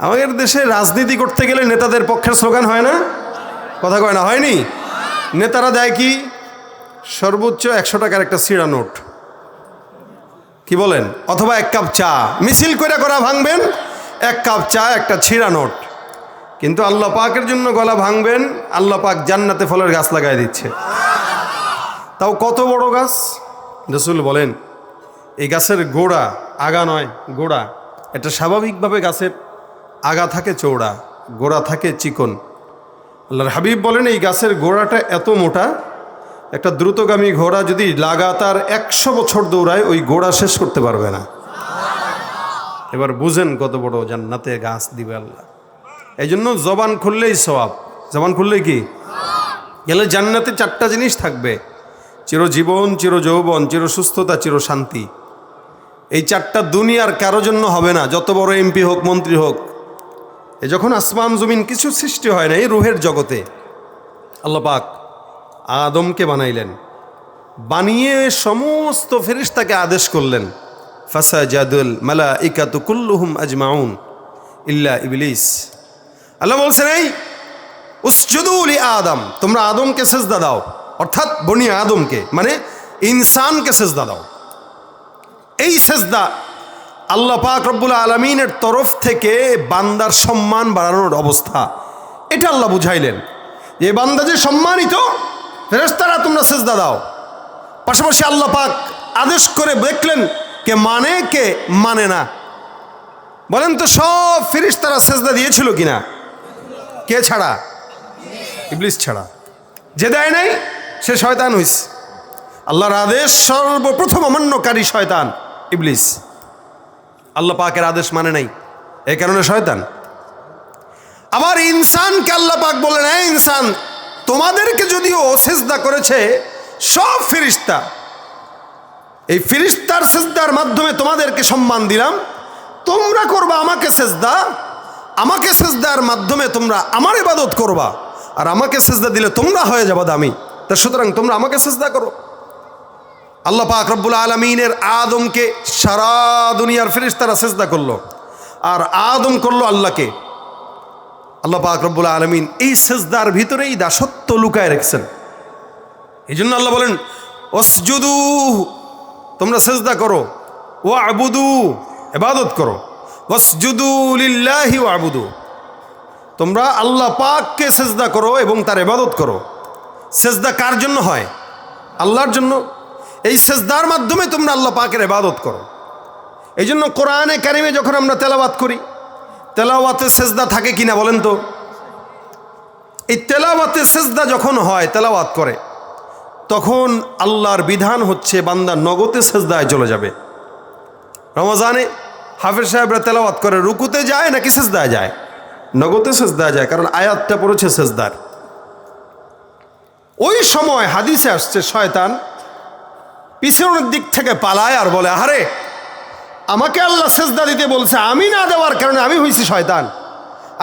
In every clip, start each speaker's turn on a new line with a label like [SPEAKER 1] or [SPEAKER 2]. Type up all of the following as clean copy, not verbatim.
[SPEAKER 1] আমাদের দেশে রাজনীতি করতে গেলে নেতাদের পক্ষের স্লোগান হয় না? কথা কয় না, হয়নি? নেতারা দেয় কি? সর্বোচ্চ 100 টাকার একটা ছিঁড়া নোট, কি বলেন? অথবা 1 কাপ চা, মিছিল করে ভাঙবেন 1 কাপ চা, একটা ছিঁড়া নোট। কিন্তু আল্লাহ পাকের জন্য গলা ভাঙবেন, আল্লাহ পাক জান্নাতে ফলের গাছ লাগাই দিচ্ছে। তাও কত বড় গাছ! রাসূল বলেন এই গাছের গোড়া, আগা নয় গোড়া, এটা স্বাভাবিকভাবে গাছের আগা থাকে চৌড়া, গোড়া থাকে চিকন। আল্লাহর হাবিব বলেন এই গাছের গোড়াটা এত মোটা, একটা দ্রুতগামী ঘোড়া যদি লাগাতার 100 বছর দৌড়ায় ওই গোড়া শেষ করতে পারবে না। এবার বুঝেন কত বড় জান্নাতে গাছ দিবে আল্লাহ। এই জন্য জবান খুললেই সওয়াব। জবান খুললেই কি গেলে জান্নাতে 4টা জিনিস থাকবে: চিরজীবন, চিরযৌবন, চিরসুস্থতা, চিরশান্তি। এই 4টা দুনিয়ার কারো জন্য হবে না, যত বড় এমপি হোক, মন্ত্রী হোক। এ যখন আসমান জমিন কিছু সৃষ্টি হয় না, এই রুহের জগতে আল্লাহ পাক আদমকে বানাইলেন, বানিয়ে সমস্ত ফেরেশতাকে আদেশ করলেন, ফাসাজাদুল মালাইকাতু কুল্লুহুম আজমাউন ইল্লা ইবলিস। আল্লাহ বলছেন এই উসজুদু লি আদম, তোমরা আদমকে সিজদা দাও, অর্থাৎ বনি আদমকে মানে ইনসানকে সিজদা দাও। এই সিজদা আল্লাহ পাক রব্বুল আলামিনের তরফ থেকে বান্দার সম্মান বাড়ানোর অবস্থা, এটা আল্লাহ বুঝাইলেন যে বান্দা যে সম্মানিত, ফেরেশতারা তোমরা সিজদা দাও। পাশাপাশি আল্লাহ পাক আদেশ করে দেখলেন কে মানে কে মানে না। বলেন তো সব ফেরেশতারা সিজদা দিয়েছিল কিনা? কে ছাড়া? ইবলিস ছাড়া। যে দেয় নাই সে শয়তান হইছে। আল্লাহর আদেশ সর্বপ্রথম অমান্যকারী শয়তান ইবলিস। আল্লাহ পাকের আদেশ মানে নাই, এই কারণে শয়তান। আবার ইনসানকে আল্লাহ পাক বলেন এই ইনসান, তোমাদেরকে যদিও সিজদা করেছে সব ফেরেশতা, এই ফেরেশতার সিজদার মাধ্যমে তোমাদেরকে সম্মান দিলাম, তোমরা করবা আমাকে সিজদা, আমাকে সিজদার মাধ্যমে তোমরা আমার ইবাদত করবা, আর আমাকে সিজদা দিলে তোমরা হয়ে যাবা দামি। তা সুতরাং তোমরা আমাকে সিজদা করো। আল্লাহ পাক রব্বুল আলামিনের আদমকে সারা দুনিয়ার ফেরেশতারা সিজদা করলো, আর আদম করলো আল্লাহকে। আল্লাহ পাক রব্বুল আলামিন এই সিজদার ভিতরেই দাসত্ব লুকায় রেখেছেন। এই জন্য আল্লাহ বলেন ওয়াসজুদু, তোমরা সিজদা করো, ওয়াবুদু, ইবাদত করো, ওয়াসজুদু লিল্লাহি ওয়াবুদু, তোমরা আল্লাহ পাককে সিজদা করো এবং তার ইবাদত করো। সিজদা কার জন্য হয়? আল্লাহর জন্য। এই সিজদার মাধ্যমে তোমরা আল্লাহ পাকের ইবাদত করো। এই জন্য কোরআনে কারিমে যখন আমরা তেলাওয়াত করি, তেলাওয়াতে সিজদা থাকে কিনা বলেন তো? এই তেলাওয়াতে সিজদা যখন হয়, তেলাওয়াত করে, তখন আল্লাহর বিধান হচ্ছে বান্দা নগদে সিজদায় চলে যাবে। রমজানে হাফেজ সাহেবরা তেলাওয়াত করে রুকুতে যায় নাকি সিজদায় যায়? নগদে সিজদায় যায়, কারণ আয়াতটা পড়েছে সিজদার। ওই সময় হাদিসে আসছে শয়তান পিছনের দিক থেকে পালায় আর বলে, আরে আমাকে আল্লাহ সিজদা দিতে বলছে, আমি না দেওয়ার কারণে আমি হয়েছি শয়তান,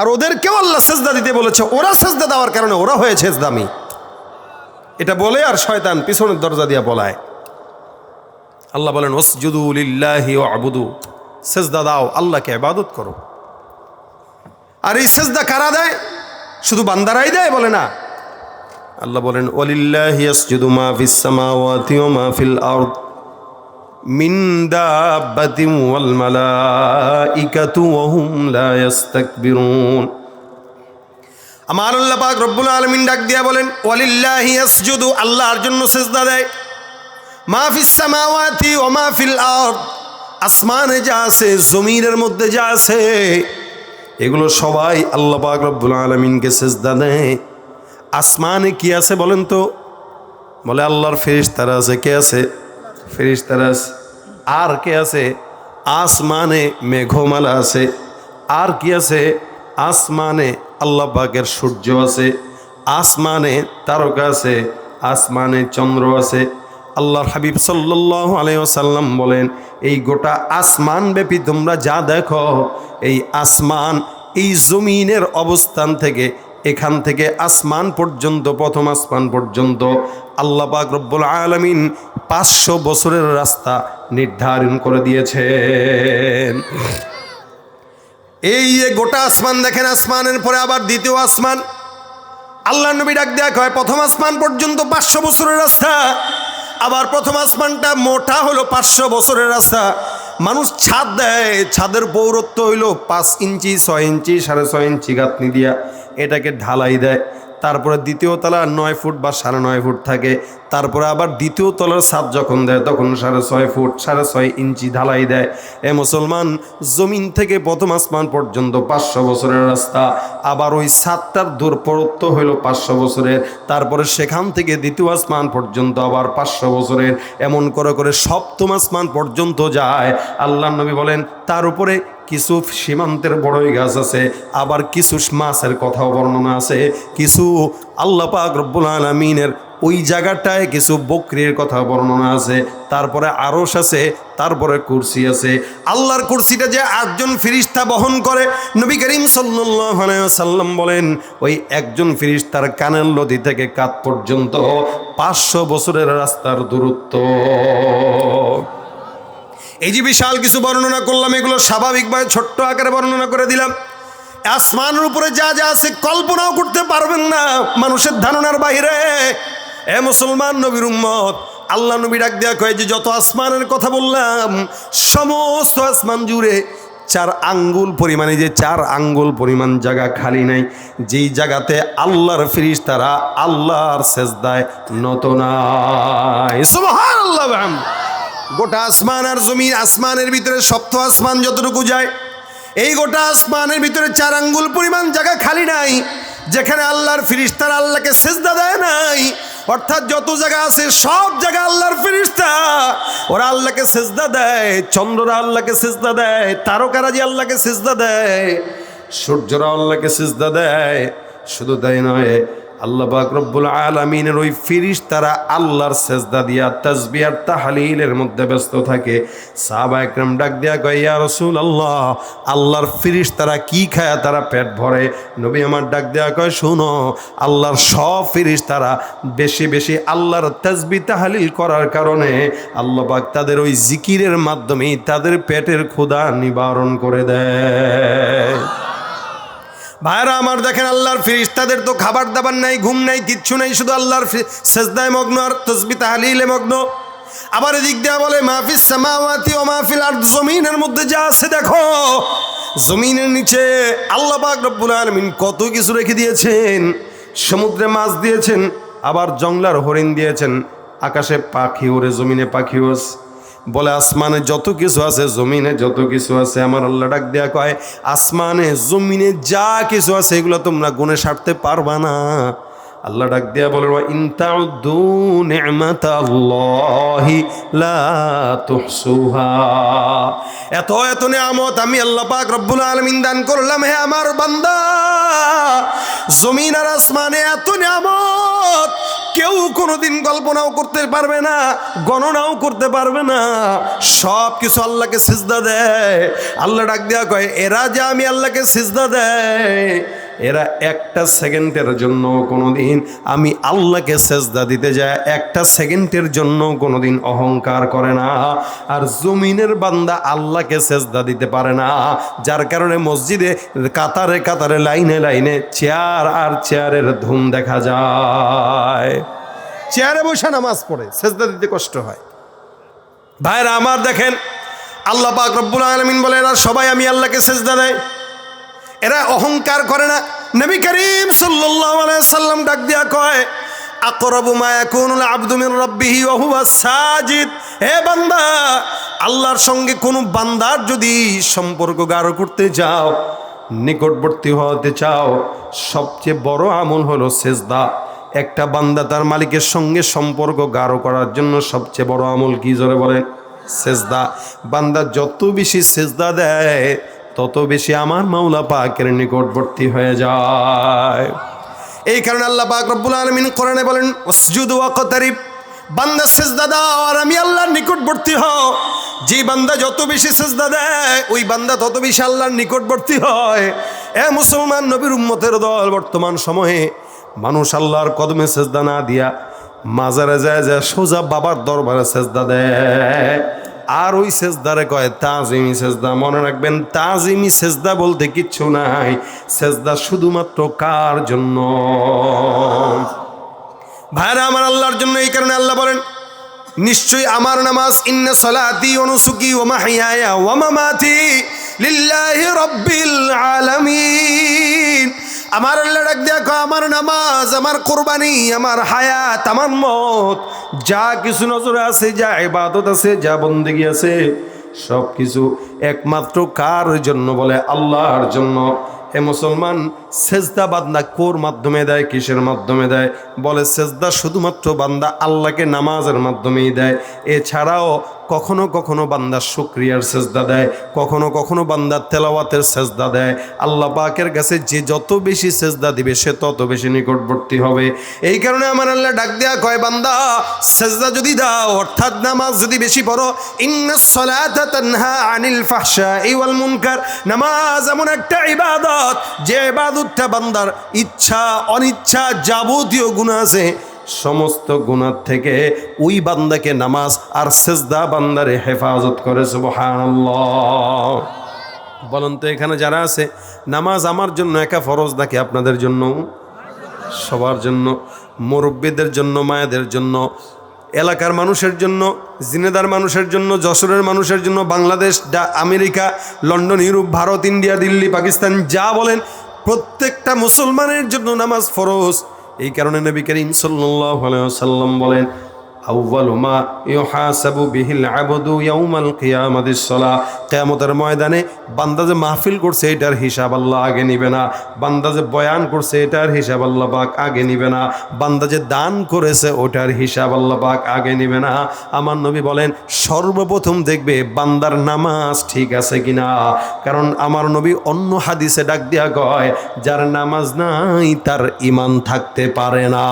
[SPEAKER 1] আর ওদেরকেও আল্লাহ সিজদা দিতে বলেছে, ওরা সিজদা দেওয়ার কারণে ওরা হয়েছে দামি। এটা বলে আর শয়তান পিছনের দরজা দিয়ে পলায়। আল্লাহ বলেন ওয়াসজুদু লিল্লাহি ওয়াবুদু, সিজদা দাও, আল্লাহকে ইবাদত করো। আর এই সিজদা কারা দেয়? শুধু বান্দারাই দেয় বলে না। আল্লাহ বলেন ওয়ালিল্লাহি ইয়াসজুদু মা ফিস সামাওয়াতি ওয়া মা ফিল আরদ মিন দাব্বাতিন ওয়াল মালাইকাতু ওয়া হুম লা ইস্তাকবিরুন। আমার আল্লাহ পাক রব্বুল আলামিন ডাক দিয়া বলেন ওয়ালিল্লাহি ইয়াসজুদু, আল্লাহর জন্য সিজদা দেয়, মা ফিস সামাওয়াতি ওয়া মা ফিল আরদ, আসমানে যা আছে, জমিনের মধ্যে যা আছে, এগুলো সবাই আল্লাহ পাক রব্বুল আলামিনকে সিজদা দেয়। আসমানে কি আছে বলেন তো? বলে আল্লাহর ফেরেশতারা আছে। কে আছে? ফেরেশতারা আছে। আর কে আছে? আসমানে মেঘমালা আছে। আর কি আছে? আসমানে আল্লাহ পাকের সূর্য আছে, আসমানে তারকা আছে, আসমানে চন্দ্র আছে। আল্লাহর হাবিব সাল্লাল্লাহু আলাইহি ওয়াসাল্লাম বলেন এই গোটা আসমান ব্যাপী তোমরা যা দেখো, এই আসমান, এই জমিনের অবস্থান থেকে, এখান থেকে আসমান পর্যন্ত, প্রথম আসমান পর্যন্ত আল্লাহ পাক রব্বুল আলামিন 500 বছরের রাস্তা নির্ধারণ করে দিয়েছেন। এই যে গোটা আসমান দেখেন, আসমানের পরে আবার দ্বিতীয় আসমান। আল্লাহ নবী ডাক দেয়া কয় প্রথম আসমান পর্যন্ত 500 বছরের রাস্তা, আবার প্রথম আসমানটা মোটা হলো 500 বছরের রাস্তা। মানুষ ছাদ দেয়, ছাদের পৌরত্ব হইল 5 ইঞ্চি 6 ইঞ্চি 6.5 ইঞ্চি গাঁথনি দিয়া এটাকে ঢালাই দেয়। তারপরে দ্বিতীয় তলা 9 ফুট বা 9.5 ফুট থাকে। তারপরে আবার দ্বিতীয় তলার ছাদ যখন দেয় তখন 6.5 ফুট 6.5 ইঞ্চি ঢালাই দেয়। এ মুসলমান, জমিন থেকে প্রথম আসমান পর্যন্ত 500 বছরের রাস্তা, আবার ওই ছাদটার দূরত্ব হইল 500 বছরের। তারপরে সেখান থেকে দ্বিতীয় আসমান পর্যন্ত আবার 500 বছরের, এমন করে করে সপ্তম আসমান পর্যন্ত যায়। আল্লাহ নবী বলেন তার উপরে কিছু সীমান্তের বড়ই গাছ আছে, আবার কিছু মাছের কথাও বর্ণনা আছে, কিছু আল্লাহ পাক রব্বুল আলামিনের ওই জায়গাটায় কিছু বকরির কথা বর্ণনা আছে। তারপরে আরশ আছে, তারপরে কুরসি আছে। আল্লাহর কুরসিটা যে 8 জন ফেরেশতা বহন করে, নবী করিম সাল্লাল্লাহু আলাইহি ওয়াসাল্লাম বলেন ওই একজন ফেরেশতার কানের লতি থেকে কাঁধ পর্যন্ত 500 বছরের রাস্তার দূরত্ব। এই যে বিশাল কিছু বর্ণনা করলাম, এগুলো স্বাভাবিকভাবে ছোট্ট আকারে বর্ণনা করে দিলাম। আসমানের উপরে যা যা আছে কল্পনাও করতে পারবেন না, মানুষের ধারণার বাইরে। এ মুসলমান নবীর উম্মত, আল্লাহ নবী ডাক দেয়া কয় যে যত আসমানের কথা বললাম সমস্ত আসমান জুড়ে 4 আঙ্গুল পরিমাণে, যে 4 আঙ্গুল পরিমাণ জায়গা খালি নাই, যেই জায়গাতে আল্লাহর ফেরেশতারা আল্লাহর সেজদায় নত নাই। সুবহানাল্লাহ। গোটা আসমান আর জমিন, আসমানের ভিতরে সপ্ত আসমান যতটুকু যায়, এই গোটা আসমানের ভিতরে 4 আঙ্গুল পরিমাণ জায়গা খালি নাই যেখানে আল্লাহর ফেরেশতারা আল্লাহকে সিজদা দেয় নাই। অর্থাৎ যত জায়গা আছে সব জায়গা আল্লাহর ফেরেশতা ওরা আল্লাহকে সিজদা দেয়। চন্দ্ররা আল্লাহকে সিজদা দেয়, তারকারা যে আল্লাহকে সিজদা দেয়, সূর্যরা আল্লাহকে সিজদা দেয়। শুধু তাই নয়, আল্লাহ পাক রব্বুল আলামিনের ওই ফেরেশতারা আল্লাহর সেজদা দিয়া তাসবিহ আর তাহলিলের মধ্যে ব্যস্ত থাকে। সাহাবা একরাম ডাক দিয়া কয় ইয়া রাসূলুল্লাহ, আল্লাহর ফেরেশতারা কি খায় তারা পেট ভরে? নবী আমার ডাক দিয়া কয় শুনো, আল্লাহর সব ফেরেশতারা বেশি বেশি আল্লাহর তাসবিহ তাহলিল করার কারণে আল্লাহ পাক তাদের ওই জিকিরের মাধ্যমে তাদের পেটের ক্ষুধা নিবারণ করে দেয়। ভাইরা আমার দেখেন, আল্লাহর ফেরেশতাদের তো খাবার দাবার নাই, ঘুম নাই, কিচ্ছু নাই, শুধু আল্লাহর সেজদায় মগ্ন আর তাসবিহ তাহলিলে মগ্ন। আবার এদিক দিয়ে বলে মাহফিস সামাওয়াতি ওয়া মাহফিল আরদ, জমিনের মধ্যে যা আছে দেখো। জমিনের নিচে আল্লাহ পাক রব্বুল আলামিন কত কিছু রেখে দিয়েছেন। সমুদ্রে মাছ দিয়েছেন, আবার জংলার হরিণ দিয়েছেন, আকাশে পাখি ওড়ে, জমিনে পাখি ওড়ে। বলে আসমানে যত কিছু আছে, জমিনে যত কিছু আছে। আমার আল্লাহ ডাক দেয়া কয় আসমানে জমিনে যা কিছু আছে এগুলো তোমরা গুণে সারতে পারবা না। আল্লাহ ডাক দেয়া বলে ইন তাউদ্দু নি'মাতাল্লাহি লা তুহসুহা। এত এত নিয়ামত আমি আল্লাহ পাক রব্বুল আলামিন দান করলাম হে আমার বান্দা। জমিন আর আসমানে এত নিয়ামত কেউ কোনোদিন কল্পনাও করতে পারবে না, গণনাও করতে পারবে না। সব কিছু আল্লাহকে সিজদা দেয়। আল্লাহ ডাক দেয়া কয় এরা যে আমি আল্লাহকে সিজদা দেয়, এরা একটা সেকেন্ডের জন্য কোনোদিন আমি আল্লাহকে সেজদা দিতে যায় একটা সেকেন্ডের জন্য কোনোদিন অহংকার করে না। আর জমিনের বান্দা আল্লাহকে সেজদা দিতে পারে না, যার কারণে মসজিদে কাতারে কাতারে লাইনে লাইনে চেয়ার আর চেয়ারের ধুম দেখা যায়। চেয়ারে বসে নামাজ পড়ে, সেজদা দিতে কষ্ট হয়। ভাইরা আমার দেখেন, আল্লাহ পাক রব্বুল আলামিন বলে এরা সবাই আমি আল্লাহকে সেজদা দেয়, এরা অহংকার করে না। নবী করিম সাল্লাল্লাহু আলাইহি সাল্লাম ডাক দিয়া কয় আকরাবু মা ইয়াকুনুল আবদু মিন রাব্বিহি ওয়া হুয়া সাজিদ। হে বান্দা, আল্লাহর সঙ্গে কোনো বান্দার যদি সম্পর্ক গাঢ় করতে চাও, নিকটবর্তী হতে চাও, সবচেয়ে বড় আমল হলো সেজদা। একটা বান্দা তার মালিকের সঙ্গে সম্পর্ক গাঢ় করার জন্য সবচেয়ে বড় আমল কি জোরে বলেন? সেজদা। বান্দা যত বেশি সেজদা দেয় তত বেশি আমার মাওলা পাকের নিকটবর্তী হয়ে যায়। এই কারণে আল্লাহ পাক রব্বুল আলামিন কোরআনে বলেন উসজুদু ওয়াকতারিব, বান্দা সেজদা দাও আর আমি আল্লাহর নিকটবর্তী হও। যে বান্দা যত বেশি সেজদা দেয় ওই বান্দা তত বেশি আল্লাহর নিকটবর্তী হয়। এ মুসলমান নবীর উম্মতের দল, বর্তমান সময়ে মানুষ আল্লাহর কদমে সেজদা না দিয়া মাজারে যায় যায় সোজা বাবার দরবারে সেজদা দেয়। আর ওই সেজদারে কয় তাজিমি সেজদা। মনে রাখবেন, তাজিমি সেজদা বলতে কিচ্ছু নাই। সেজদা শুধুমাত্র কার জন্য? ভাইরা আমার, আল্লাহর জন্য। এই কারণে আল্লাহ বলেন, নিশ্চয়ই আমার নামাজ, ইন্না সলাতি ওয়া নুসুকি ওয়া মাহইয়ায়া ওয়া মামাতি লিল্লাহি রাব্বিল আলামিন। আমার আল্লাহ ডাক দিয়া কয়, আমার নামাজ, আমার কুরবানি, আমার হায়াত, আমার মত, যা কিছু নজরে আছে, যা ইবাদত আছে, যা বন্দেগী আছে, সব কিছু একমাত্র কার জন্য? বলে আল্লাহর জন্য। হে মুসলমান, সেজদা বান্দা কোর মাধ্যমে দেয়? কিসের মাধ্যমে দেয়? বলে সেজদা শুধুমাত্র বান্দা আল্লাহকে নামাজের মাধ্যমেই দেয়। এছাড়াও কখনো কখনো বান্দা শুকরিয়ার সেজদা দেয়, কখনো কখনো বান্দা তেলাওয়াতের সেজদা দেয়। আল্লাহ পাকের কাছে যে যত বেশি সেজদা দিবে সে তত বেশি নিকটবর্তী হবে। এই কারণে আমার আল্লাহ ডাক দেয়া কয়, বান্দা সেজদা যদি দাও, অর্থাৎ নামাজ যদি বেশি পড়ো, ইন্নাস সালাতা তানহা আনিল ফাহশাই ওয়াল মুনকার। নামাজ এমন একটা ইবাদত, যে ইবাদতটা বান্দার ইচ্ছা অনিচ্ছা যাবতীয় গুনাহ আছে, সমস্ত গুনাহ থেকে ওই বান্দাকে নামাজ আর সেজদা বান্দারে হেফাজত করে। সুবহানাল্লাহ। বলুন তো, এখানে যারা আছে, নামাজ আমার জন্য একা ফরজ নাকি আপনাদের জন্য? সবার জন্য। মুরব্বীদের জন্য, মায়েদের জন্য, এলাকার মানুষের জন্য, জিনেদার মানুষের জন্য, যশোরের মানুষের জন্য, Bangladesh, America, London, Europe, Bharat, India, Delhi, Pakistan, যা বলেন, প্রত্যেকটা মুসলমানের জন্য নামাজ ফরজ। এই কারণে নবী করিম সাল্লাল্লাহু আলাইহি ওয়াসাল্লাম বলেন, আউয়ালু মা ইউহাসাবু বিহিল আবদু ইয়াউমাল কিয়ামাতিস সালাহ। কিয়ামতের ময়দানে বান্দা যে মাহফিল করছে এটার হিসাব আল্লাহ আগে নিবে না, বান্দা যে বয়ান করছে এটার হিসাব আল্লাহ পাক আগে নিবে না, বান্দা যে দান করেছে ওটার হিসাব আল্লাহ পাক আগে নিবে না। আমার নবী বলেন, সর্বপ্রথম দেখবে বান্দার নামাজ ঠিক আছে কিনা। কারণ আমার নবী অন্য হাদিসে ডাক দিয়া কয়, যার নামাজ নাই তার ঈমান থাকতে পারে না।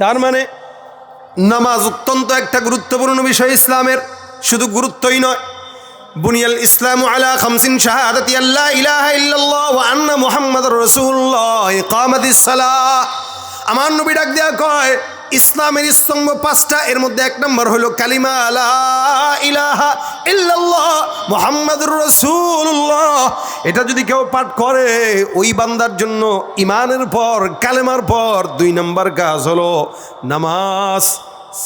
[SPEAKER 1] তার মানে নামাজ অত্যন্ত একটা গুরুত্বপূর্ণ বিষয় ইসলামের। শুধু গুরুত্বই নয়, বুনিয়াল ইসলামু আলা খামসিন শাহাদাতি আল্লা ইলাহা ইল্লাল্লাহ ওয়া আন্না মুহাম্মাদুর রাসূলুল্লাহ ইকামাতিস সালাহ। আমার নবী ডাক দেয়া কয়, ইসলামের স্তম্ভ পাঁচটা, এর মধ্যে এক নম্বর হলো কালিমা লা ইলাহা ইল্লাল্লাহ মুহাম্মাদুর রাসূলুল্লাহ। এটা যদি কেউ পাঠ করে, ওই বান্দার জন্য ইমানের পর, কালেমার পর 2 নম্বর কাজ হলো নামাজ।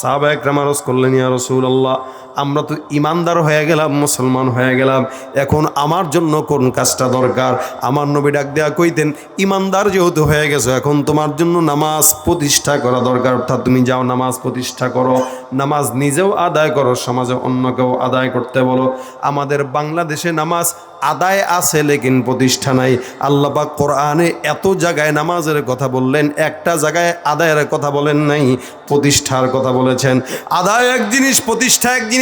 [SPEAKER 1] সাহাবায়ে কেরাম আরজ করলেন, ইয়া রাসূলুল্লাহ, আমরা তো ইমানদার হয়ে গেলাম, মুসলমান হয়ে গেলাম, এখন আমার জন্য কোন কাজটা দরকার? আমার নবী ডাক দেয়া কইতেন, ইমানদার যেহেতু হয়ে গেছো, এখন তোমার জন্য নামাজ প্রতিষ্ঠা করা দরকার। অর্থাৎ তুমি যাও নামাজ প্রতিষ্ঠা করো, নামাজ নিজেও আদায় করো, সমাজে অন্যকেও আদায় করতে বলো। আমাদের বাংলাদেশে নামাজ আদায় আছে, লেকিন প্রতিষ্ঠা নাই। আল্লাহ পাক কোরআনে এত জায়গায় নামাজের কথা বললেন, একটা জায়গায় আদায়ের কথা বলেন নাই, প্রতিষ্ঠার কথা বলেছেন। আদায় এক জিনিস, প্রতিষ্ঠা এক জিনিস।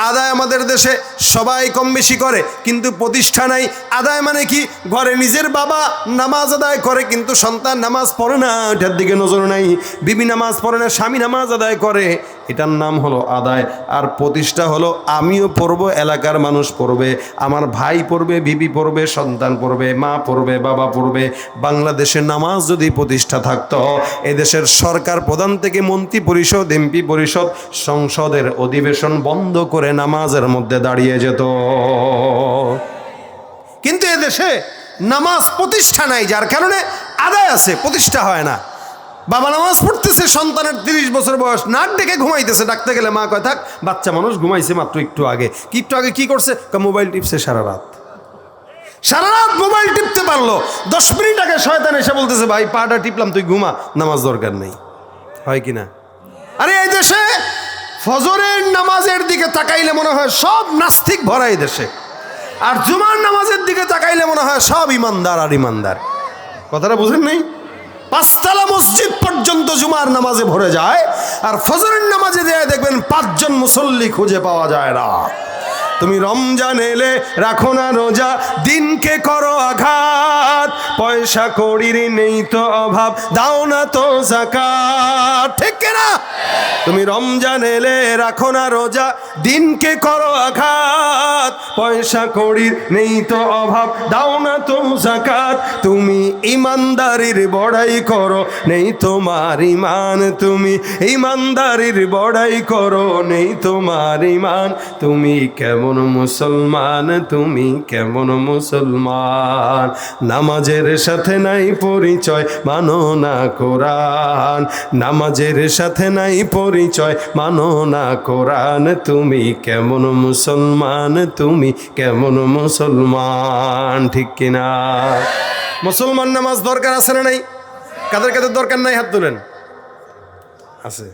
[SPEAKER 1] আদায় আমাদের দেশে সবাই কম বেশি করে, কিন্তু প্রতিষ্ঠা নাই। আদায় মানে কি? ঘরে নিজের বাবা নামাজ আদায় করে, কিন্তু সন্তান নামাজ পড়ে না, এটার দিকে নজর নাই। বিবি নামাজ পড়ে না, স্বামী নামাজ আদায় করে, এটার নাম হলো আদায়। আর প্রতিষ্ঠা হলো আমিও পড়বো, এলাকার মানুষ পড়বে, আমার ভাই পড়বে, বিবি পড়বে, সন্তান পড়বে, মা পড়বে, বাবা পড়বে। বাংলাদেশে নামাজ যদি প্রতিষ্ঠা থাকতো, এদেশের সরকার প্রধান থেকে মন্ত্রী পরিষদ, এমপি পরিষদ, সংসদের অধিবেশন বন্ধ করে নামাজের মধ্যে দাঁড়িয়ে যেত। কিন্তু এদেশে নামাজ প্রতিষ্ঠা নাই, যার কারণে আদায় আছে, প্রতিষ্ঠা হয় না। বাবা নামাজ পড়তেছে, সন্তানের 30 বছর বয়স, নাক ডেকে ঘুমাইতেছে, ডাকতে গেলে মা কয়, থাক, বাচ্চা মানুষ ঘুমাইছে মাত্র একটু আগে। কি একটু আগে কি করছে? মোবাইল টিপছে সারা রাত। সারা রাত মোবাইল টিপতে পারলো, 10 মিনিট আগে শয়তান এসে বলতেছে, ভাই পাটা টিপলাম, তুই ঘুমা, নামাজ দরকার নেই। হয় কিনা? আরে এই দেশে ফজরের নামাজের দিকে তাকাইলে মনে হয় সব নাস্তিক ভরা এই দেশে, আর জুমার নামাজের দিকে তাকাইলে মনে হয় সব ইমানদার আর ইমানদার। কথাটা বুঝেন নাই? 5 তলা মসজিদ পর্যন্ত জুমার নামাজে ভরে যায়, আর ফজরের নামাজে দেয় দেখবেন 5 জন মুসল্লি খুঁজে পাওয়া যায় না। তুমি রমজান এলে রাখো না রোজা, দিনকে করো আঘাত, পয়সা কড়ির নেই তো অভাব, দাও না তো যাকাত। ঠিক কিনা? তুমি রমজান এলে রাখো না রোজা, দিনকে করো আঘাত। পয়সা কড়ির নেই তো অভাব, দাও না তো যাকাত। তুমি ইমানদারির বড়াই করো, নেই তোমার ইমান। তুমি ইমানদারির বড়াই করো, নেই তোমার ইমান। তুমি কেমন মুসলমান, তুমি কেমন মুসলমান? নামাজের সাথে নাই পরিচয়, মানো না কোরআন। নামাজের সাথে নাই পরিচয়, মানো না কোরআন। তুমি কেমন মুসলমান, তুমি কেমন মুসলমান? ঠিক কিনা? মুসলমান নামাজ দরকার আছে না নাই? কাদের কাদের দরকার নাই হাত তোলেন। আছে,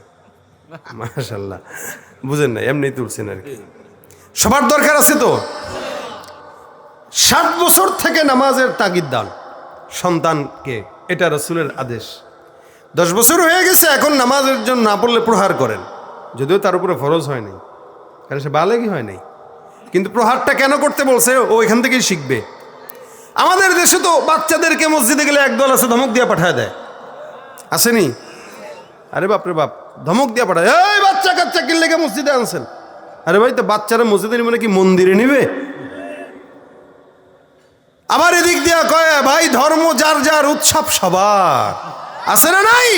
[SPEAKER 1] মাশাআল্লাহ। বুঝেন না, এমনি তুলছেন আর কি। সবার দরকার আছে তো। 7 বছর থেকে নামাজের তাগিদ দান সন্তানকে, এটা রাসূলের আদেশ। 10 বছর হয়ে গেছে, এখন নামাজের জন্য না পড়লে প্রহার করেন, যদিও তার উপরে ফরজ হয় নাই, কারণ সে বালেগী হয় নাই। কিন্তু প্রহারটা কেন করতে বলছে, ও এখান থেকেই শিখবে। আমাদের দেশে তো বাচ্চাদেরকে মসজিদে গেলে একদল আছে ধমক দিয়ে পাঠায় দেয়, আসেনি? আরে বাপরে বাপ, ধমক দিয়ে পাঠায়, এই বাচ্চা কাচ্চা কিনলে কে মসজিদে আনছেন? আরে ভাই, তো বাচ্চারা মসজিদে নিবে নাকি মন্দিরে নিবে? আবার এদিক দিয়া কয়, ভাই ধর্ম যার যার, উৎসব সবার। আছে না নাই?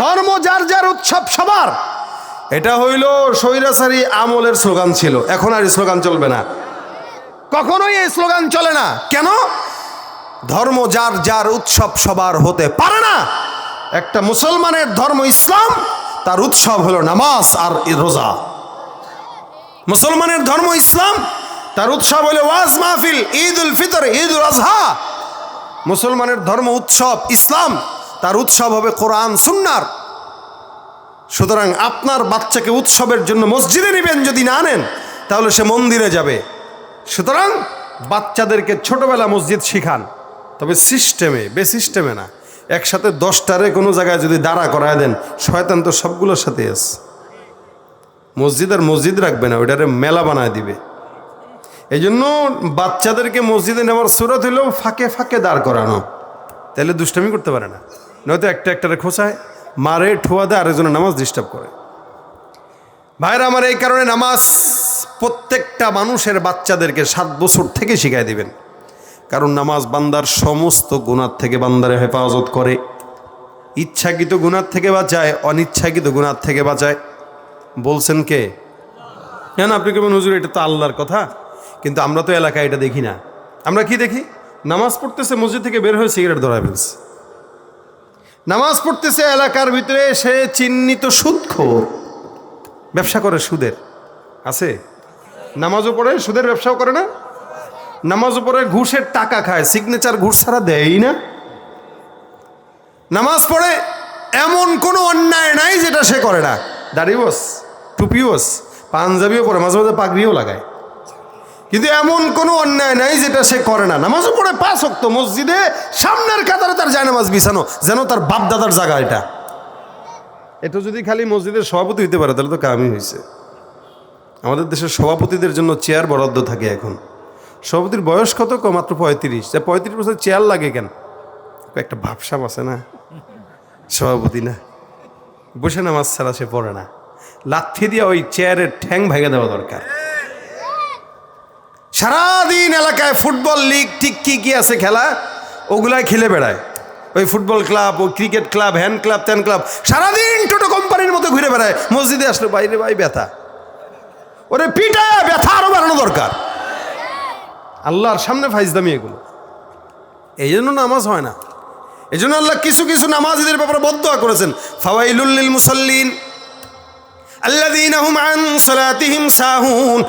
[SPEAKER 1] ধর্ম যার যার, উৎসব সবার। এটা হইল স্বৈরাচারী আমলের স্লোগান ছিল, এখন আর স্লোগান চলবে না, কখনোই এই স্লোগান চলে না। কেন? ধর্ম যার যার, উৎসব সবার হতে পারে না। একটা মুসলমানের ধর্ম ইসলাম, তার উৎসব হলো নামাজ আর রোজা। মুসলমানের ধর্ম ইসলাম, তার উৎসব হলো ওয়াজ মাহফিল, ঈদ উল ফিতর, ঈদ উল আজহা। মুসলমানের ধর্ম উৎসব ইসলাম, তার উৎসব হবে কোরআন সুন্নাহর। সুতরাং আপনার বাচ্চাকে উৎসবের জন্য মসজিদে নেবেন, যদি না নেন তাহলে সে মন্দিরে যাবে। সুতরাং বাচ্চাদেরকে ছোটবেলা মসজিদ শিখান, তবে সিস্টেমে, বেসিস্টেমে না। একসাথে 10টারে কোনো জায়গায় যদি দাঁড়া করায় দেন, শয়তান তো সবগুলোর সাথে আছে। মসজিদ আর মসজিদ রাখবে না, ওইটারে মেলা বানায় দিবে। এই জন্য বাচ্চাদেরকে মসজিদে নেওয়ার সুরত হইলেও ফাঁকে ফাঁকে দাঁড় করানো, তাহলে দুষ্টামি করতে পারে না। নয়তো একটারে খোঁচায়, মারে, ঠোয়া দেয়, আরেকজনের নামাজ ডিস্টার্ব করে। ভাইরা আমার, এই কারণে নামাজ প্রত্যেকটা মানুষের বাচ্চাদেরকে 7 বছর থেকে শিখাই দিবেন। কারণ নামাজ বান্দার সমস্ত গুনাহ থেকে বান্দারে হেফাজত করে। ইচ্ছাকৃত গুনাহ থেকে বাঁচায়, অনিচ্ছাকৃত গুনাহ থেকে বাঁচায়। বলছেন কে? কেন আপনি কেমন হুজুর, এটা তো আল্লাহর কথা। কিন্তু আমরা তো এলাকায় এটা দেখি না। আমরা কি দেখি? নামাজ পড়তেছে, মসজিদ থেকে বের হয়ে সিগারেট ধরায় ফেলছে। নামাজ পড়তেছে, এলাকার ভিতরে সে চিহ্নিত সুদখোর, ব্যবসা করে সুদের। আছে? নামাজও পড়ে, সুদের ব্যবসাও করে না? নামাজও পড়ে, ঘুষের টাকা খায়, সিগনেচার ঘুষ ছাড়া দেয়ই না। নামাজ পড়ে, এমন কোনো অন্যায় নাই যেটা সে করে না। দাড়ি বস, টুপি বস, পাঞ্জাবিও পরে, মাঝে মাঝে পাগড়িও লাগায়, কিন্তু এমন কোনো অন্যায় নাই যেটা সে করে না। নামাজও পড়ে 5 ওয়াক্ত, মসজিদে সামনের কাতারে তার যায় নামাজ বিছানো, যেন তার বাপ দাদার জায়গা এটা। এটা যদি খালি মসজিদের সভাপতি হইতে পারে তাহলে তো কামই হয়েছে। আমাদের দেশের সভাপতিদের জন্য চেয়ার বরাদ্দ থাকে এখন। সভাপতির বয়স কত? মাত্র 35। 35 বছর চেয়ার লাগে কেন? একটা ভাবসাব আছে না, সভাপতি না, বসে নামাজ ছাড়া সে পড়ে না। লাথি দিয়ে ওই চেয়ারের ঠ্যাং ভেঙে দেওয়া দরকার। সারাদিন এলাকায় ফুটবল লিগ ঠিক কি আছে খেলা, ওগুলাই খেলে বেড়ায়। ওই ফুটবল ক্লাব, ওই ক্রিকেট ক্লাব, হ্যান্ড ক্লাব, ত্যান ক্লাব, সারাদিন টোটো কোম্পানির মতো ঘুরে বেড়ায়। মসজিদে আসলে বাইরে ভাই ব্যথা, ওরে পিটায় ব্যথা আরো বাড়ানো দরকার। আল্লাহর সামনে ফাইজদামি এগুলো। এই জন্য নামাজ হয় না। এই জন্য আল্লাহ কিছু কিছু নামাজীদের ব্যাপারে বদদোয়া করেছেন, ফাওয়াইলুল লিল মুসাল্লিন আল্লাযীনা হুম আন সালাতিহিম সাহুন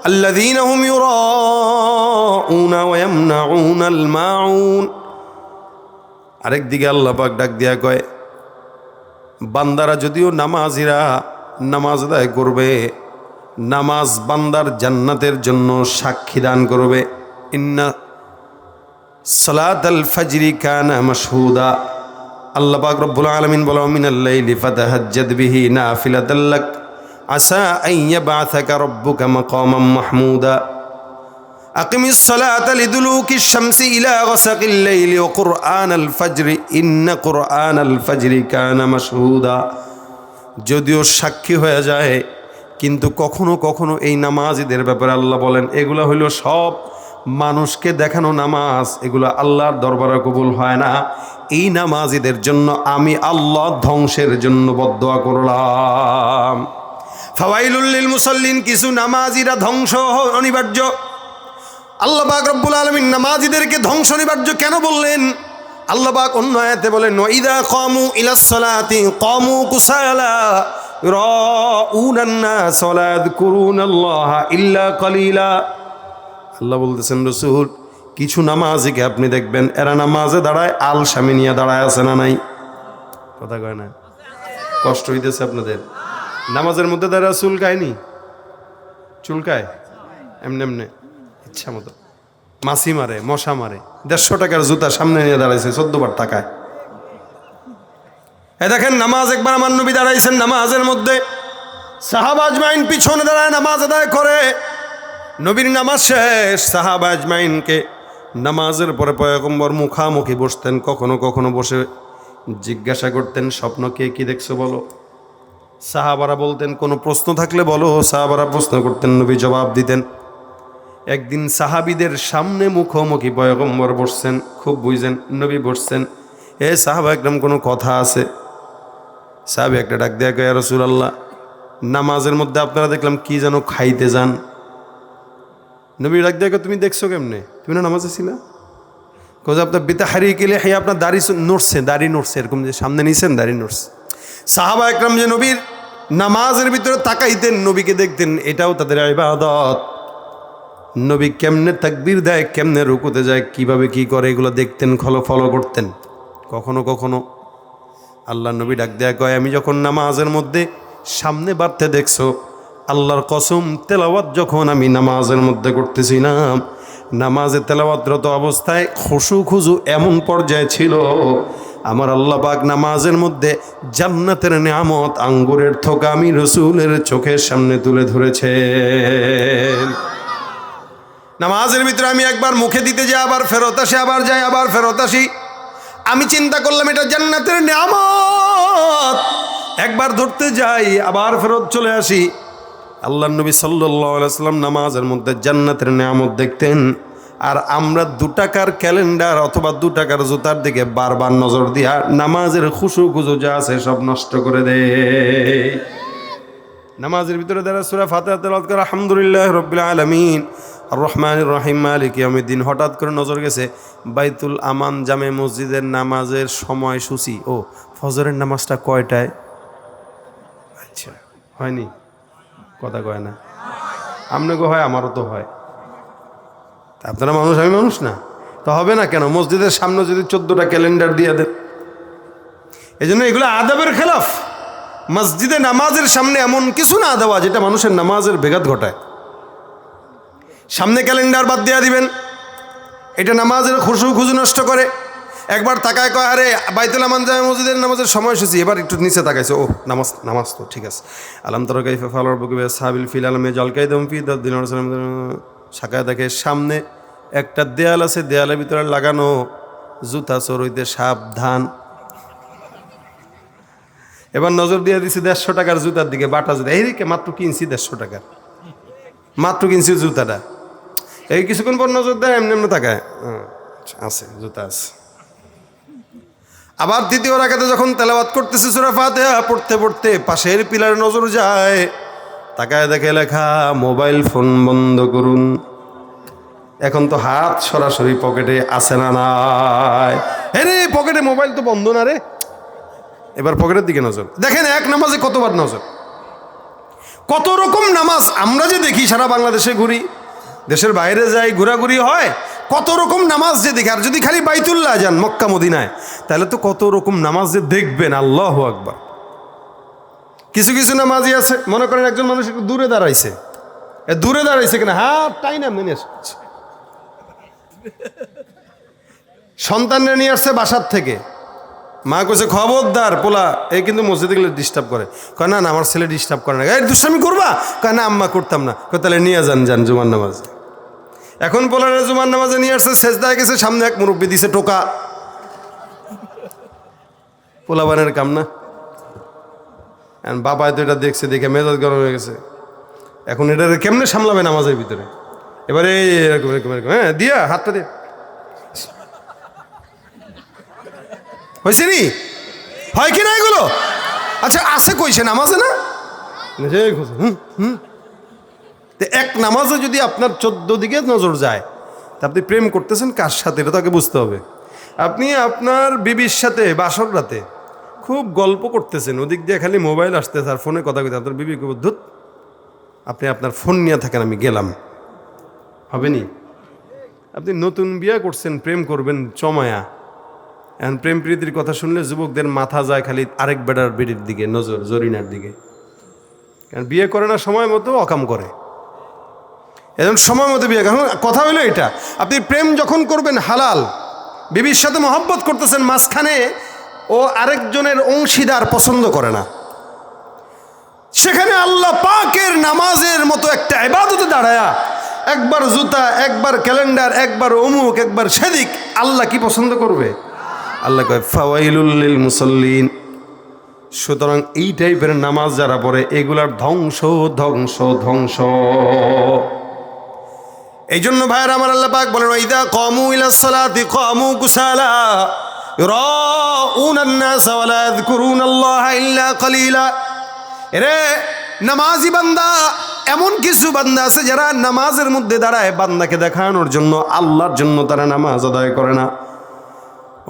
[SPEAKER 1] আল্লাযীনা হুম ইউরাউনা ওয়া ইয়ামনাউনাল মাউন। আরেক দিকে আল্লাহ পাক ডাক দিয়া কয়, বান্দারা যদিও নামাজিরা নামাজ আদায় করবে, নামাজ বান্দার জান্নাতের জন্য সাক্ষী দান করবে। ইন্না সালাতাল ফাজরি কানা মাশহুদা। আল্লাহ পাক রব্বুল আলামিন বলেন, মিনাল লাইলি ফাতাহাজ্জাদ বিহি নাফিলাতাল লাক আসা আন ইয়াবআসাকা রাব্বুকা মাকামান মাহমুদা। আকিমিস সালাতা লিদুলুকিশ শামসি ইলা গাসাকিল লাইলি ওয়া কুরআনাল ফাজরি ইন্না কুরআনাল ফাজরি কানা মাশহুদা। যদিও সাক্ষী হয়ে যায়, কিন্তু কখনো কখনো এই নামাজিদের ব্যাপারে আল্লাহ বলেন এগুলো হইল সব মানুষকে দেখানো নামাজ, এগুলো আল্লাহর দরবারে কবুল হয় না। এই নামাজিদের জন্য আমি আল্লাহ ধ্বংসের জন্য বদদোয়া করলাম। ফাওয়াইলুল লিল মুসাল্লিন, কিছু নামাজিরা ধ্বংস অনিবার্য। আল্লাহ পাক রব্বুল আলামিন নামাজিদেরকে ধ্বংস অনিবার্য কেন বললেন? আল্লাহ পাক অন্য আয়াতে বলেন ওয়াইদা কামু ইলাস সালাতি কামু কুসালা ইউরাউনান নাস ওয়া ইয়াযকুরুনাল্লাহা ইল্লা কালিলা। আল্লাহ বলতেছেন রাসূল, কিছু নামাজিকে আপনি দেখবেন এরা নামাজে দাঁড়ায় আলসামি নিয়ে দাঁড়ায় আছে না নাই? কথা কয় না? কষ্ট হইতেছে আপনাদের? নামাজের মধ্যে দাঁড়ায় চুলকায়নি? চুলকায় এমনি এমনি ইচ্ছা মতো, মাছি মারে, মশা মারে। 150 টাকার জুতা সামনে নিয়ে দাঁড়াইছে 14 বার টাকায়। এ দেখেন নামাজ একবার আমার নবী দাঁড়াইছেন নামাজের মধ্যে, সাহাবা আজমাইন পিছনে দাঁড়ায় নামাজ আদায় করে। নবীর নামাজ শেষ, সাহাবা আজমাইনকে নামাজের পরে পয়গম্বর মুখামুখি বসতেন, কখনো কখনো বসে জিজ্ঞাসা করতেন স্বপ্ন কে কি দেখছো বলো। সাহাবারা বলতেন কোনো প্রশ্ন থাকলে বলো। সাহাবারা প্রশ্ন করতেন, নবী জবাব দিতেন। একদিন সাহাবিদের সামনে মুখোমুখি পয়গম্বর বসছেন, খুব বুঝছেন নবী বসছেন। এ সাহাবা একদম কোনো কথা আছে? সাহাবি একটা ডাক দেয়া কয়, ইয়া রাসূলুল্লাহ, নামাজের মধ্যে আপনারা দেখলাম কি যেন খাইতে যান। নবী ডাক দেয়া কয়, তুমি দেখছো কেমনে? তুমি না নামাজে ছিলা? কোজ আপনার বিতা হারিয়ে গেলে হ্যাঁ আপনার দাড়ি নড়ছে, দাড়ি নড়ছে, এরকম যে সামনে নিয়েছেন দাড়ি নড়ছে। সাহাবা একরাম যে নবীর নামাজের ভিতরে তাকাইতেন, নবীকে দেখতেন, এটাও তাদের ইবাদত। নবী কেমনে তাকবীর দেয়, কেমনে রুকুতে যায়, কিভাবে কি করে, এগুলো দেখতেন, ফলো করতেন। কখনো কখনো আল্লাহ নবী ডাক দেয়া কয়, আমি যখন নামাজের মধ্যে সামনে বাড়তে দেখছো, আল্লাহর কসম তেলাওয়াত যখন আমি নামাজের মধ্যে করতেছিলাম, নামাজে তেলাওয়াতরত অবস্থায় খুশু খুজু এমন পর্যায়ে ছিল, আমার আল্লাহ পাক নামাজের মধ্যে জান্নাতের নিয়ামত আঙ্গুরের থোকা আমি রাসূলের চোখের সামনে তুলে ধরেছেন। নামাজের ভিতরে আমি একবার মুখে দিতে যাই, আবার ফেরত আসি, আবার যাই, আবার ফেরত আসি। আমি চিন্তা করলাম এটা জান্নাতের নিয়ামত। একবার ধরতে যাই, আবার ফেরত চলে আসি। আল্লাহর নবী সাল্লাল্লাহু আলাইহি ওয়াসাল্লাম নামাজের মধ্যে জান্নাতের নিয়ামত দেখতেন, আর আমরা 2 টাকার ক্যালেন্ডার অথবা 2 টাকার জুতার দিকে বারবার নজর দিয়া নামাজের খুশু খুজু যা আছে সব নষ্ট করে দেয়। নামাজের ভিতরে যারা সূরা ফাতিহা তেলাওয়াত করে আলহামদুলিল্লাহ রাব্বিল আলামিন আর রহমানির রহিম মালিক ইয়াউমিদ্দিন, হঠাৎ করে নজর গেছে বাইতুল আমান জামে মসজিদের নামাজের সময়সূচি। ও ফজরের নামাজটা কয়টায়? আচ্ছা, হয়নি? কথা কয় না? আপনাকে হয়, আমারও তো হয়। আপনারা মানুষ, আমি মানুষ না? তো হবে না কেন? মসজিদের সামনে যদি 14টা ক্যালেন্ডার দিয়ে দেন। এই জন্য এগুলো আদাবের খেলাফ। মসজিদে নামাজের সামনে এমন কিছু না দেওয়া যেটা মানুষের নামাজের বেঘাত ঘটায়। সামনে ক্যালেন্ডার বাদ দিয়ে দিবেন, এটা নামাজের খুশু খুজু নষ্ট করে। একবার তাকায় কয়, আরে বাইতুল আমান জামে মসজিদের নামাজের সময়সূচি, এবার একটু নিচে তাকাইছে, ও নামাজ তো ঠিক আছে। আলম তরা কাইফা ফালার বুকে সাহাবিল ফিল আলমে জলকাইদম ফি দিন শাখায় দেখে সামনে একটা দেয়াল আছে, দেয়ালের ভিতরে লাগানো জুতা চোর হইতে সাবধান। এবার নজর দিয়ে দিছি 150 টাকার জুতার দিকে, বাটা জুতা। এইদিকে মাত্র কিনছি 150 টাকার, মাত্র কিনছি জুতাটা। এই কিছুক্ষণ পর নজর দেয়, এমনি এমনি তাকায়, আছে জুতা আছে। আবার দ্বিতীয় রাকাতে যখন তেলাওয়াত করতেছে সূরা ফাতিহা, পড়তে পড়তে পাশের পিলারে নজর যায়, তাকায় দেখে লেখা মোবাইল ফোন বন্ধ করুন। এখন তো হাত সরাসরি পকেটে আছে না নাই? রে পকেটে মোবাইল তো বন্ধ না রে। এবার পকেটের দিকে নজর। দেখেন এক নামাজে কতবার নজর, কত রকম নামাজ আমরা যে দেখি। সারা বাংলাদেশে ঘুরি, দেশের বাইরে যাই, ঘোরাঘুরি হয়, কত রকম নামাজ যে দেখি। আর যদি খালি বাইতুল্লাহ যান, মক্কা মদিনায়, তাহলে তো কত রকম নামাজ যে দেখবেন। আল্লাহু আকবার। কিছু কিছু নামাজই আছে, মনে করেন একজন মানুষ একটু দূরে দাঁড়াইছে, দূরে দাঁড়াইছে কিনা হাত টাই না মেনে আসছে, সন্তানরা নিয়ে আসছে বাসার থেকে, মা কইছে খবরদার পোলা এই কিন্তু মসজিদে গেলে ডিস্টার্ব করে। কয় না আমার ছেলে ডিস্টার্ব করে না। এই দুষ্টামি করবা? কয় না আম্মা করতাম না। কয় তাহলে নিয়ে যান জুমার নামাজ। এখন পোলারে জুমার নামাজে নিয়ে আসছে, সেজদায় গেছে, সামনে এক মুরব্বী দিছে টোকা। পোলাবানের কাম না। বাবা তো এটা দেখছে, দেখে মেজাজ গরম হয়ে গেছে। এখন এটা কেমনে সামলাবে নামাজের ভিতরে? এবারে এরকম এরকম এরকম, হ্যাঁ দিয়া হাতটা দিয়ে হয়েছে নি, হয় কি না এগুলো? আচ্ছা আছে কইছে নামাজে না, এক নামাজে যদি আপনার 14 দিকে নজর যায়, তা আপনি প্রেম করতেছেন কার সাথে এটা তাকে বুঝতে হবে। আপনি আপনার বিবির সাথে বাসর রাতে খুব গল্প করতেছেন, ওদিক দিয়ে খালি মোবাইল আসতেছে আর ফোনে কথা কইতে, আপনার বিবি খুব ধুত, আপনি আপনার ফোন নিয়ে থাকেন, আমি গেলাম, হবে নি? আপনি নতুন বিয়ে করছেন, প্রেম করবেন চমায়া, এখন প্রেম প্রীতির কথা শুনলে যুবকদের মাথা যায় খালি আরেক বেটার বেটির দিকে, নজর জরিনার দিকে। কারণ বিয়ে করে না সময় মতো, অকাম করে। এখন সময় মতো বিয়ে, কারণ কথা হলো এটা, আপনি প্রেম যখন করবেন হালাল, বিবির সাথে মহব্বত করতেছেন, মাঝখানে ও আরেকজনের অংশীদার পছন্দ করে না, সেখানে আল্লাহ পাকের নামাজের মতো একটা ইবাদতে দাঁড়ায়া একবার জুতা, একবার ক্যালেন্ডার, একবার অমুক, একবার সেদিক, আল্লাহ কি পছন্দ করবে? আল্লাহ কয় ফাওয়াইলুল লিল মুসাল্লিন। সুতরাং এই টাইপের নামাজ যারা পড়ে এগুলার ধ্বংস ধ্বংস ধ্বংস। এই জন্য ভাইয়ের আমার, আল্লাহ পাক বলেন ইদা কামু ইলাস সালাতি কামু কুসালা ইউরাউনান নাস ওয়া লা ইয়াযকুরুনাল্লাহা ইল্লা কালিলা। এরে নামাজি বান্দা, এমন কিছু বান্দা আছে যারা নামাজের মধ্যে দাঁড়ায় বান্দাকে দেখানোর জন্য, আল্লাহর জন্য তারা নামাজ আদায় করে না।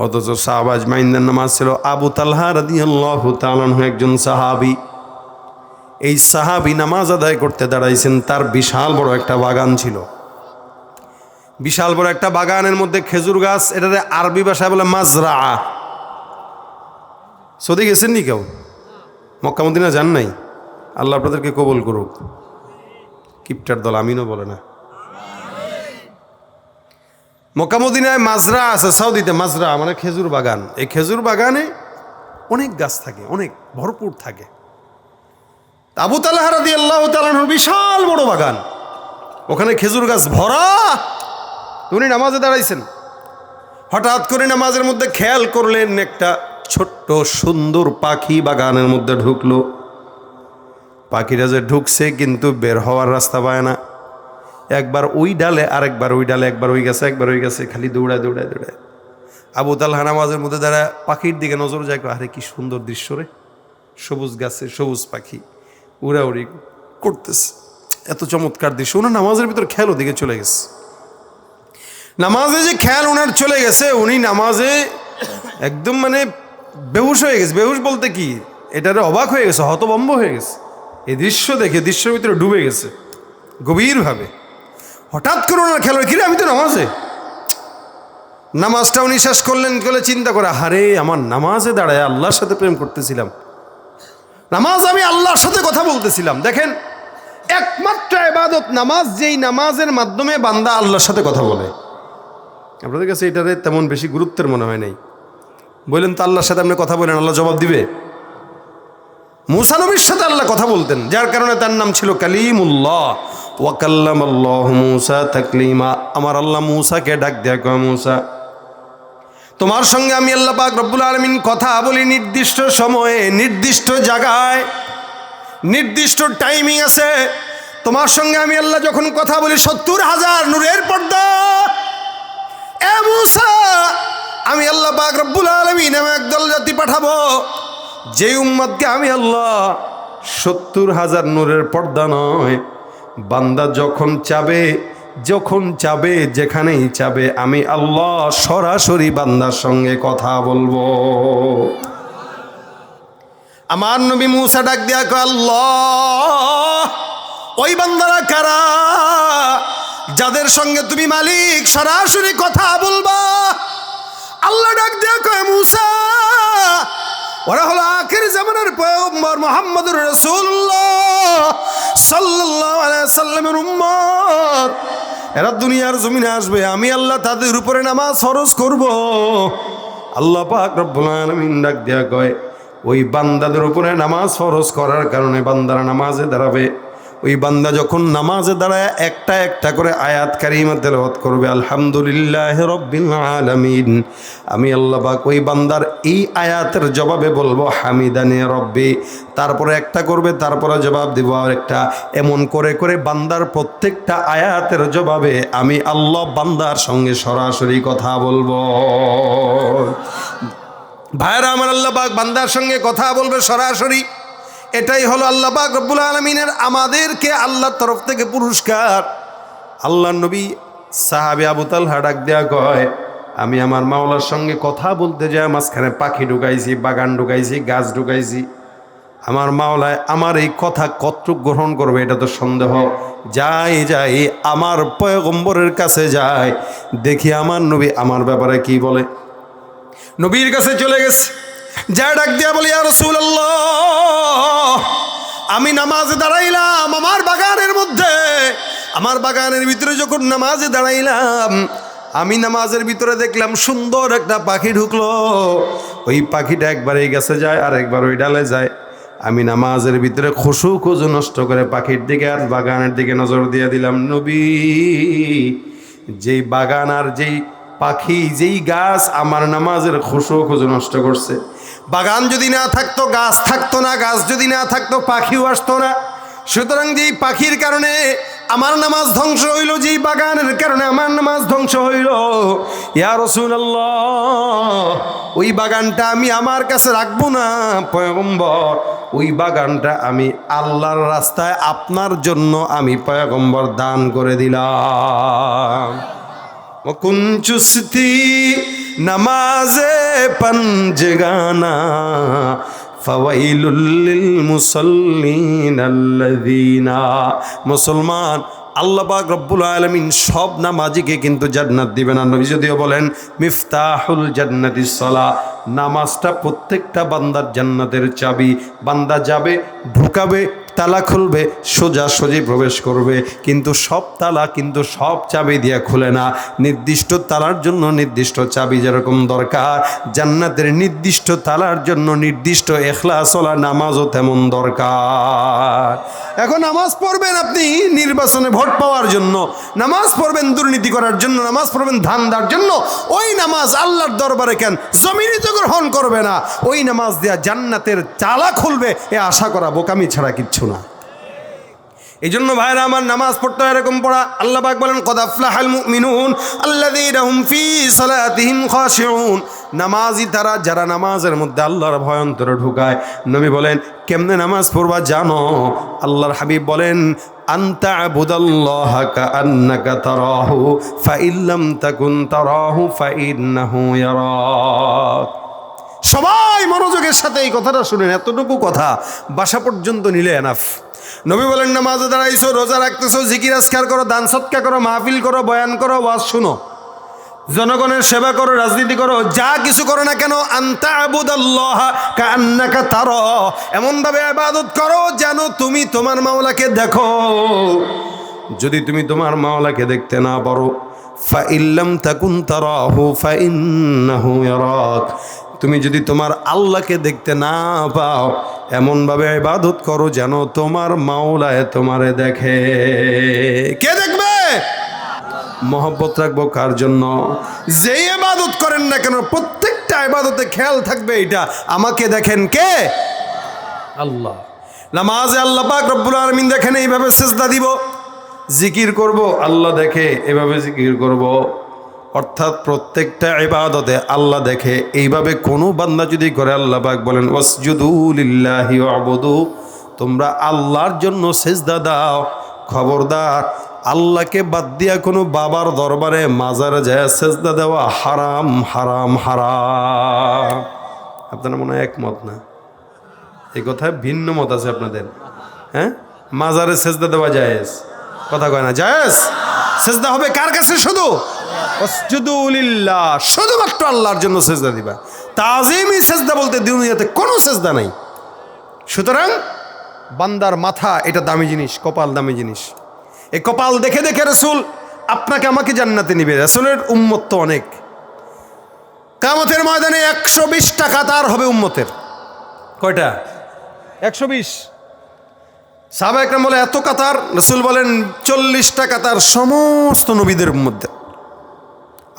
[SPEAKER 1] অথচ সাহাবা আজমাইনদের নামাজ ছিল। আবু তালহা রাদিয়াল্লাহু তাআলা আনহু একজন সাহাবী। এই সাহাবী নামাজ আদায় করতে দাঁড়াইছেন, তার বিশাল বড় একটা বাগান ছিল। বিশাল বড় একটা বাগানের মধ্যে খেজুর গাছ, এটাতে আরবি ভাষায় বলে মাজরা। সৌদি গেছেন নি কেউ? মক্কা মদিনা যান নাই? আল্লাহ আপনাদেরকে কবুল করুক। কিপটার দল আমিনও বলে না। মক্কা মদিনায় মাজরা আছে, সৌদিতে মাজরা মানে খেজুর বাগান। এই খেজুর বাগানে অনেক গাছ থাকে, অনেক ভরপুর থাকে। আবু তালহা রাদিয়াল্লাহু তাআলা আনহুর বিশাল বড় বাগান, ওখানে খেজুর গাছ ভরা। উনি নামাজে দাঁড়াইছেন, হঠাৎ করে নামাজের মধ্যে খেয়াল করলেন একটা ছোট্ট সুন্দর পাখি বাগানের মধ্যে ঢুকলো। পাখিটা যে ঢুকছে কিন্তু বের হওয়ার রাস্তা পায় না, একবার ওই ডালে আরেকবার ওই ডালে, একবার ওই গেছে একবার ওই গেছে, খালি দৌড়ায় দৌড়ায় দৌড়ায়। আবু তালহা নামাজের মধ্যে দাঁড়া পাখির দিকে নজর যায়, আরে কি সুন্দর দৃশ্য রে, সবুজ গাছে সবুজ পাখি উড়াউড়ি করতেছে, এত চমৎকার দৃশ্য। ওনার নামাজের ভিতর খেয়াল ওদিকে চলে গেছে। নামাজে যে খেয়াল ওনার চলে গেছে, উনি নামাজে একদম মানে বেহুশ হয়ে গেছে। বেহুশ বলতে কি, এটারে অবাক হয়ে গেছে, হতভম্ব হয়ে গেছে। এই দৃশ্য দেখে দৃশ্যের ভিতরে ডুবে গেছে গভীরভাবে। হঠাৎ করে ওনার খেয়াল হয়, কিরে আমি তো নামাজে। নামাজটা উনি শেষ করলেন, বলে চিন্তা করে, হারে আমার নামাজে দাঁড়ায় আল্লাহর সাথে প্রেম করতেছিলাম, নামাজ আমি আল্লাহর সাথে কথা বলতেছিলাম। দেখেন একমাত্র ইবাদত নামাজ, যেই নামাজের মাধ্যমে বান্দা আল্লাহর সাথে কথা বলে। আপনাদের কাছে এটারে তেমন বেশি গুরুত্বের মনে হয় নাই। বললেন তো আল্লাহর সাথে আপনি কথা বলেন, আল্লাহ জবাব দিবে? মূসা নবীর সাথে আল্লাহ কথা বলতেন, যার কারণে তার নাম ছিল কালিমুল্লাহ। ওয়া কাল্লামাল্লাহু মূসা তাকলিমা। আমার আল্লাহ মূসাকে ডাক দেয়া কয়, মূসা তোমার সঙ্গে আমি আল্লাহ পাক রব্বুল আলামিন কথা বলি নির্দিষ্ট সময়ে, নির্দিষ্ট জায়গায়, নির্দিষ্ট টাইমিং আছে। তোমার সঙ্গে আমি আল্লাহ যখন কথা বলি 70,000 নূরের পর্দা। এ মূসা, আমি আল্লাহ পাক রব্বুল আলামিন নামে একদল জাতি পাঠাবো, যে উম্মতকে আমি আল্লাহ 70,000 নূরের পর্দা নয়, বান্দা যখন চাবে, যখন চাবে, যেখানেই চাবে, আমি আল্লাহ সরাসরি বান্দার সঙ্গে কথা বলবো। আমার নবী মূসা ডাক দিয়া কয়, আল্লাহ ওই বান্দারা কারা যাদের সঙ্গে তুমি মালিক সরাসরি কথা বলবা? আল্লাহ ডাক দিয়া কয়, মূসা ওরা হলো আখির জামানার পয়গম্বর মুহাম্মদুর রাসূলুল্লাহ সাল্লাল্লাহু আলাইহি সাল্লামের উম্মত। এরা দুনিয়ার জমিনে আসবে, আমি আল্লাহ তাদের উপরে নামাজ ফরজ করব। আল্লাহ পাক রব্বুল আলামিন ডাক দিয়া কয়, ওই বান্দাদের উপরে নামাজ ফরজ করার কারণে বান্দারা নামাজে দাঁড়াবে, ওই বান্দা যখন নামাজে দাঁড়ায় একটা একটা করে আয়াত কারিমা তেলাওয়াত করবে, আলহামদুলিল্লাহ রব্বিল আলামিন, আমি আল্লাহ পাক ওই বান্দার এই আয়াতের জবাবে বলবো হামিদানি রব্বি, তারপরে একটা করবে, তারপরে জবাব দিব আর একটা, এমন করে করে বান্দার প্রত্যেকটা আয়াতের জবাবে আমি আল্লাহ বান্দার সঙ্গে সরাসরি কথা বলবো। ভাইরা আমার, আল্লাহ পাক বান্দার সঙ্গে কথা বলবে সরাসরি। এটাই হলো আল্লাহ পাক রব্বুল আলামিনের আমাদেরকে আল্লাহর তরফ থেকে পুরস্কার। আল্লাহর নবী সাহাবী আবু তালহা ডাক দেয়া কয়, আমি আমার মাওলার সঙ্গে কথা বলতে যাই মাঝখানে পাখি ঢুকাইছি, বাগান ঢুকাইছি, গাছ ঢুকাইছি। আমার মাওলায় আমার এই কথা কতটুক গ্রহণ করবে এটা তো সন্দেহ। যাই যাই আমার পয়গম্বরের কাছে যায়, দেখি আমার নবী আমার ব্যাপারে কি বলে। নবীর কাছে চলে গেছে, যা ডাক দিয়া বলি, ইয়া রাসূলুল্লাহ, আমি নামাজে দাঁড়াইলাম আমার বাগানের মধ্যে, আমার বাগানের ভিতরে যখন নামাজে দাঁড়াইলাম, আমি নামাজের ভিতরে দেখলাম সুন্দর একটা পাখি ঢুকলো। ওই পাখিটা একবার এই গাছে যায় আর একবার ওই ডালে যায়। আমি নামাজের ভিতরে খুশু খুজু নষ্ট করে পাখির দিকে আর বাগানের দিকে নজর দিয়ে দিলাম। নবী, যেই বাগান আর যেই পাখি, যেই গাছ আমার নামাজের খুশু খুজু নষ্ট করছে। বাগান যদি না থাকতো গাছ থাকতো না, গাছ যদি না থাকতো পাখিও আসতো না। সুতরাং যেই পাখির কারণে আমার নামাজ ধ্বংস হইল, যেই বাগানের কারণে আমার নামাজ ধ্বংস হইল, ইয়া রাসূলুল্লাহ, ওই বাগানটা আমি আমার কাছে রাখবো না পয়গম্বর, ওই বাগানটা আমি আল্লাহর রাস্তায় আপনার জন্য আমি পয়গম্বর দান করে দিলাম। কুঞ্চুস্তি নামাজে পঞ্জগানা ফাওয়াইলুল লিল মুসাল্লিন আল্লাযিনা। মুসলমান, আল্লাহ পাক রব্বুল আলামিন সব নামাজিকে কিন্তু জান্নাত দিবেন। আর নবী যদিও বলেন মিফতাহুল জান্নাতিস সালাহ, নামাজটা প্রত্যেকটা বান্দার জান্নাতের চাবি। বান্দা যাবে, ঢুকাবে, তালা খুলবে, সোজাসুজি প্রবেশ করবে, কিন্তু সব তালা কিন্তু সব চাবি দিয়ে খুলে না। নির্দিষ্ট তালার জন্য নির্দিষ্ট চাবি যেরকম দরকার, জান্নাতের নির্দিষ্ট তালার জন্য নির্দিষ্ট ইখলাসওয়ালা নামাজও তেমন দরকার। এখন নামাজ পড়বেন আপনি নির্বাচনে ভোট পাওয়ার জন্য, নামাজ পড়বেন দুর্নীতি করার জন্য, নামাজ পড়বেন ধান্দার জন্য, ওই নামাজ আল্লাহর দরবারে কেন জমিনে তো গ্রহণ করবে না। ওই নামাজ দেয়া জান্নাতের তালা খুলবে এ আশা করা বোকামি ছাড়া কিচ্ছু না। এই জন্য ভাইরা আমার, নামাজ পড়তে এরকম পড়া। আল্লাহ পাক বলেন কদ আফলাহাল মুমিনুন আল্লাযীনা হুম ফী সালাতিহিম খাশিউন, নামাজি তারা যারা নামাজের মধ্যে আল্লাহর ভয় অন্তরে ঢুকায়। নবী বলেন কেমনে নামাজ পড়বা জানো? আল্লাহর হাবিব বলেন আনতা আবুদাল্লাহা কাআন্নাকা তারাহু ফাইন লাম তাকুন তারাহু ফাইন্নাহু ইয়ারাক। সবাই মনোযোগের সাথে এই কথাটা শুনেন, এতটুকু কথা বাসা পর্যন্ত নিলে এনাফ। নবী বলেন নামাজে দাঁড়াইছো, রোজা রাখতেছো, জিকির আজকার করো, দান সৎকা করো, মাহফিল করো, বয়ান করো, ওয়াজ শুনো, জনগণের সেবা করো, রাজনীতি করো, যা কিছু করো না কেন, আনতা আবুদাল্লাহা কাআন্নাকা তারা, এমন ভাবে ইবাদত করো যেন তুমি তোমার মাওলাকে দেখো। যদি তুমি তোমার মাওলাকে দেখতে না পারো, ফাইন লাম তাকুন তারাহু ফাইন্নাহু ইয়ারাক, তুমি যদি তোমার আল্লাহকে দেখতে না পাও, এমনভাবে ইবাদত করো যেন তোমার মাওলায় তোমারে দেখে। কে দেখবে? মহব্বত রাখবো কার জন্য? যে ইবাদত করেন না কেন প্রত্যেকটা ইবাদতে খেয়াল থাকবে এটা আমাকে দেখেন কে? আল্লাহ। নামাজে আল্লাহ পাক রব্বুল আলামিন দেখেন এইভাবে সিজদা দিব, জিকির করব আল্লাহ দেখে এভাবে জিকির করব। অর্থাৎ প্রত্যেকটা ইবাদতে আল্লাহ দেখে। এইভাবে কোনো বান্দা যদি করে, আল্লাহ পাক বলেন ওয়াসজুদু লিল্লাহি ওয়াবুদু, তোমরা আল্লাহর জন্য সিজদা দাও। খবরদার, আল্লাহকে বাদ দিয়া কোনো বাবার দরবারে মাজারে যায় সিজদা দেওয়া হারাম হারাম হারাম। আপনারা মনে হয় একমত না, এই কথায় ভিন্ন মত আছে আপনাদের। হ্যাঁ, মাজারে সিজদা দেওয়া জায়েজ? কথা কয় না জায়েজ। সিজদা হবে কার কাছে? শুধু ওয়াসজুদু লিল্লাহ, শুধুমাত্র আল্লাহর জন্য সিজদা দিবা। তাজিমি সিজদা বলতে দুনিয়াতে কোনো সিজদা নাই। সুতরাং বান্দার মাথা এটা দামি জিনিস, কপাল দামি জিনিস। এই কপাল দেখে দেখে রাসূল আপনাকে আমাকে জান্নাতে নিবে। রাসূলের উম্মত তো অনেক। কিয়ামতের ময়দানে 120টা কাতার হবে উম্মতের। কয়টা? 120। সাহাবা একরাম বলে এত কাতার? রাসূল বলেন 40টা কাতার সমস্ত নবীদের মধ্যে।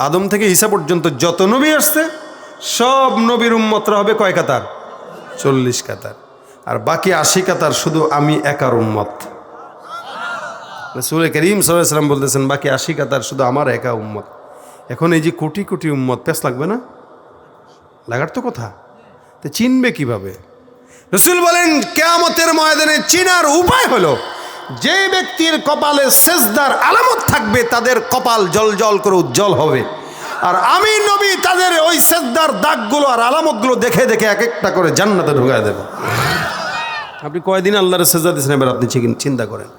[SPEAKER 1] আদম থেকে ঈসা পর্যন্ত যত নবী আসছে সব নবীর উম্মতরা হবে কয় কাতার? 40 কাতার। আর বাকি 80 কাতার শুধু আমি একার উম্মত। রাসূল করিম সাল্লাল্লাহু আলাইহি ওয়াসাল্লাম বলতেছেন বাকি 80 কাতার শুধু আমার একা উম্মত। এখন এই যে কোটি কোটি উম্মত, পেছ লাগবে না? লাগার তো কথা। তো চিনবে কিভাবে? রাসূল বলেন কিয়ামতের ময়দানে চিনার উপায় হলো যে ব্যক্তির কপালে সেজদার আলামত থাকবে তাদের কপাল জলজল করে উজ্জ্বল হবে। আর আমি নবী তাদের ওই সেজদার দাগগুলো আর আলামতগুলো দেখে দেখে এক একটা করে জান্নাতে ঢুকায় দেব। আপনি কয়দিন আল্লাহর সেজদা দিয়েছেন এবার আপনি চিন্তা করেন।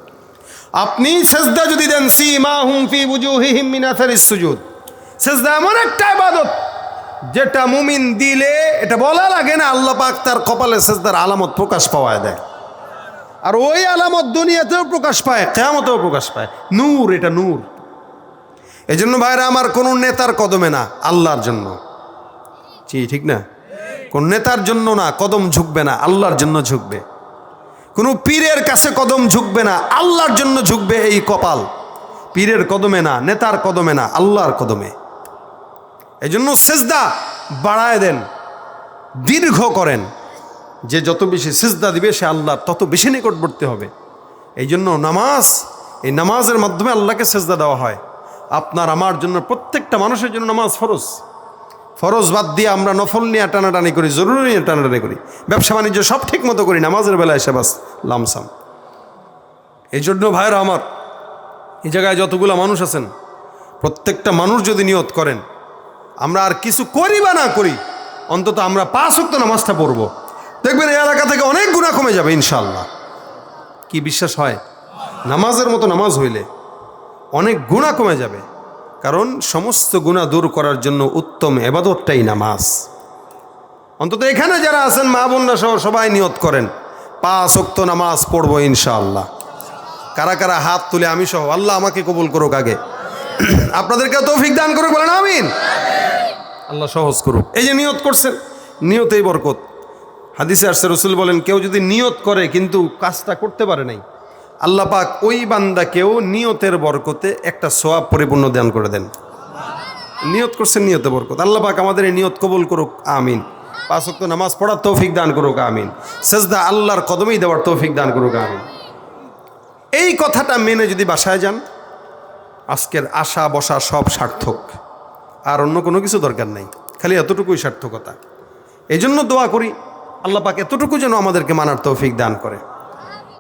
[SPEAKER 1] আপনি সেজদা যদি দেন সীমাহুম ফি বুজুহিহিম মিন আসারিস সুজুদ, সেজদা এমন একটা ইবাদত যেটা মুমিন দিলে এটা বলা লাগে না, আল্লাহ পাক তার কপালে সেজদার আলামত প্রকাশ পাওয়ায় দেয়। আর ওই আলামত দুনিয়াতেও প্রকাশ পায়, কিয়ামতেও প্রকাশ পায়। নূর, এটা নূর। এই জন্য ভাইরা আমার, কোন নেতার কদমে না, আল্লাহর জন্য। ঠিক না? কোন নেতার জন্য না কদম ঝুঁকবে না, আল্লাহর জন্য ঝুঁকবে। কোনো পীরের কাছে কদম ঝুঁকবে না, আল্লাহর জন্য ঝুঁকবে এই কপাল। পীরের কদমে না, নেতার কদমে না, আল্লাহর কদমে। এই জন্য সেজদা বাড়ায় দেন, দীর্ঘ করেন। যে যত বেশি সেজদা দিবে সে আল্লাহর তত বেশি নিকটবর্তী হবে। এই জন্য নামাজ, এই নামাজের মাধ্যমে আল্লাহকে সেজদা দেওয়া হয়। আপনার আমার জন্য, প্রত্যেকটা মানুষের জন্য নামাজ ফরজ। ফরজ বাদ দিয়ে আমরা নফল নিয়ে টানাটানি করি, জরুরি নিয়ে টানাটানি করি, ব্যবসা বাণিজ্য সব ঠিক মতো করি, নামাজের বেলায় এসে বাস লামসাম। এই জন্য ভাইরা আমার, এই জায়গায় যতগুলো মানুষ আছেন প্রত্যেকটা মানুষ যদি নিয়ত করেন আমরা আর কিছু করি বা না করি, অন্তত আমরা 5 ওয়াক্ত নামাজটা পড়ব, দেখবেন এই এলাকা থেকে অনেক গুনাহ কমে যাবে ইনশাআল্লাহ। কি বিশ্বাস হয়? নামাজের মতো নামাজ হইলে অনেক গুনাহ কমে যাবে। কারণ সমস্ত গুনাহ দূর করার জন্য উত্তম ইবাদতটাই নামাজ। অন্তত এখানে যারা আছেন মা বোনরা সহ সবাই নিয়ত করেন 5 ওয়াক্ত নামাজ পড়বো ইনশাআল্লাহ। কারা কারা হাত তুলে আমি সহ? আল্লাহ আমাকে কবুল করুক আগে, আপনাদেরকে তৌফিক দান করুক, বলেন আমিন। আল্লাহ সহজ করুক। এই যে নিয়ত করছেন, নিয়তেই বরকত। হাদিসে আসছে, রাসূল বলেন কেউ যদি নিয়ত করে কিন্তু কাজটা করতে পারে নাই, আল্লাহ পাক ওই বান্দাকেও নিয়তের বরকতে একটা সওয়াব পরিপূর্ণ দান করে দেন। নিয়ত করছেন, নিয়তে বরকত। আল্লাহ পাক আমাদের এই নিয়ত কবুল করুক, আমিন। 5 ওয়াক্ত নামাজ পড়ার তৌফিক দান করুক, আমিন। সেজদা আল্লাহর কদমেই দেওয়ার তৌফিক দান করুক, আমিন। এই কথাটা মেনে যদি বাসায় যান, আজকের আশা বসা সব সার্থক, আর অন্য কোনো কিছু দরকার নাই, খালি এতটুকুই সার্থকতা। এই জন্য দোয়া করি আল্লাহ পাক এতটুকু যেন আমাদেরকে মানার তৌফিক দান করে।